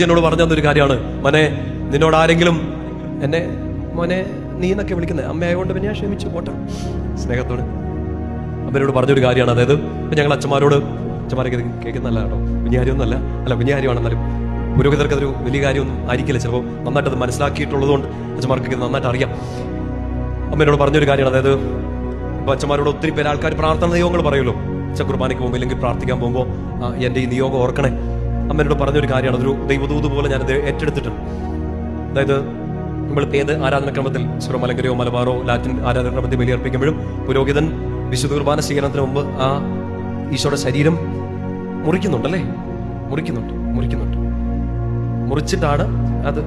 എന്നോട് പറഞ്ഞു തന്നൊരു കാര്യമാണ്, മോനെ നിന്നോട് ആരെങ്കിലും എന്നെ മോനെ നീ എന്നൊക്കെ വിളിക്കുന്നത് അമ്മയായതുകൊണ്ട് പിന്നെ ഞാൻ ക്ഷമിച്ചു പോട്ടെ സ്നേഹത്തോട്. അമ്മയോട് പറഞ്ഞൊരു കാര്യമാണ്, അതായത് ഇപ്പം ഞങ്ങൾ അച്ഛന്മാരൊക്കെ കേൾക്കുന്നല്ല കേട്ടോ, കുഞ്ഞുകാര്യമൊന്നുമല്ല, കുഞ്ഞുകാര്യമാണെന്നാലും പുരോഹിതർക്ക് അതൊരു വലിയ കാര്യമൊന്നും ആയിരിക്കില്ല. ചിലപ്പോൾ നന്നായിട്ട് അത് മനസ്സിലാക്കിയിട്ടുള്ളതുകൊണ്ട് അച്ഛന്മാർക്കൊക്കെ നന്നായിട്ട് അറിയാം. അമ്മയോട് പറഞ്ഞൊരു കാര്യമാണ്, അതായത് ഇപ്പം അച്ഛന്മാരോട് ഒത്തിരി പേര് ആൾക്കാർ പ്രാർത്ഥന നിയോഗങ്ങൾ പറയുമല്ലോ, കുർബാനയ്ക്ക് പോകുമ്പോൾ ഇല്ലെങ്കിൽ പ്രാർത്ഥിക്കാൻ പോകുമ്പോൾ എൻ്റെ ഈ നിയോഗം ഓർക്കണേ. അമ്മയോട് പറഞ്ഞൊരു കാര്യമാണ്, അതൊരു ദൈവദൂത് പോലെ ഞാനത് ഏറ്റെടുത്തിട്ടുണ്ട്. അതായത് നമ്മൾ ഏത് ആരാധനക്രമത്തിൽ മലങ്കരയോ മലബാറോ ലാറ്റിൻ ആരാധനക്രമത്തിൽ ബലിയർപ്പിക്കുമ്പോഴും പുരോഹിതൻ വിശുദ്ധ കുർബാന സ്വീകരണത്തിന് മുമ്പ് ആ ഈശോയുടെ ശരീരം മുറിക്കുന്നുണ്ടല്ലേ, മുറിച്ചിട്ടാണ് അത്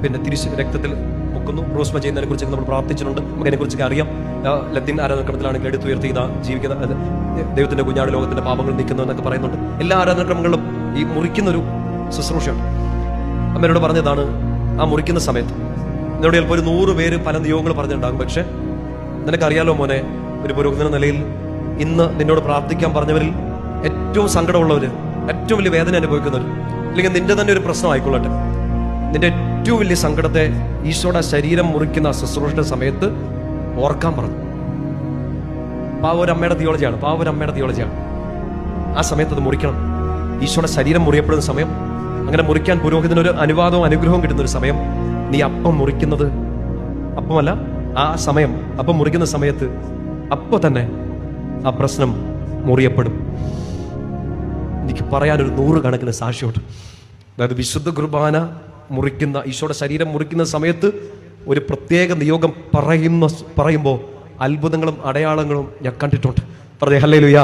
പിന്നെ തിരിച്ച് രക്തത്തിൽ മുക്കുന്നു. റോസ്മ ചെയ്യുന്നതിനെ കുറിച്ച് നമ്മൾ പ്രാർത്ഥിച്ചിട്ടുണ്ട്, നമുക്ക് അതിനെക്കുറിച്ചൊക്കെ അറിയാം. ലത്തീൻ ആരാധനക്രമത്തിലാണെങ്കിൽ എടുത്തുയർത്തി ജീവിക്കുന്ന ദൈവത്തിന്റെ കുഞ്ഞാട് ലോകത്തിന്റെ പാപങ്ങൾ നീക്കുന്നു എന്നൊക്കെ പറയുന്നുണ്ട്. എല്ലാ ആരാധനക്രമങ്ങളിലും ഈ മുറിക്കുന്നൊരു ശുശ്രൂഷയാണ്. അമ്മയോട് പറഞ്ഞതാണ്, ആ മുറിക്കുന്ന സമയത്ത് എന്നോട് ചിലപ്പോൾ ഒരു 100 പേര് പല നിയോഗങ്ങൾ പറഞ്ഞിട്ടുണ്ടാകും. പക്ഷെ നിനക്കറിയാലോ മോനെ, ഒരു പുരോഹിതന നിലയിൽ ഇന്ന് നിന്നോട് പ്രാർത്ഥിക്കാൻ പറഞ്ഞവരിൽ ഏറ്റവും സങ്കടമുള്ളവര്, ഏറ്റവും വലിയ വേദന അനുഭവിക്കുന്നവർ, അല്ലെങ്കിൽ നിന്റെ തന്നെ ഒരു പ്രശ്നം ആയിക്കൊള്ളട്ടെ, നിന്റെ ഏറ്റവും വലിയ സങ്കടത്തെ ഈശോയുടെ ശരീരം മുറിക്കുന്ന ശുശ്രൂഷയുടെ സമയത്ത് ഓർക്കാൻ പറഞ്ഞു. പാവൊരമ്മയുടെ തിയോളജിയാണ്. ആ സമയത്ത് അത് മുറിക്കണം. ഈശോയുടെ ശരീരം മുറിയപ്പെടുന്ന സമയം, അങ്ങനെ മുറിക്കാൻ പുരോഹിതനൊരു അനുവാദവും അനുഗ്രഹവും കിട്ടുന്ന ഒരു സമയം, നീ അപ്പം മുറിക്കുന്നത് അപ്പമല്ല, ആ സമയം അപ്പം മുറിക്കുന്ന സമയത്ത് അപ്പോൾ തന്നെ ആ പ്രശ്നം മുറിയപ്പെടും. എനിക്ക് പറയാനൊരു 100 കണക്കിന് സാക്ഷ്യമുണ്ട്. അതായത് വിശുദ്ധ കുർബാന മുറിക്കുന്ന, ഈശോയുടെ ശരീരം മുറിക്കുന്ന സമയത്ത് ഒരു പ്രത്യേക നിയോഗം പറയുമ്പോൾ അത്ഭുതങ്ങളും അടയാളങ്ങളും ഞാൻ കണ്ടിട്ടുണ്ട്. പറഞ്ഞേ ഹല്ലേലൂയ.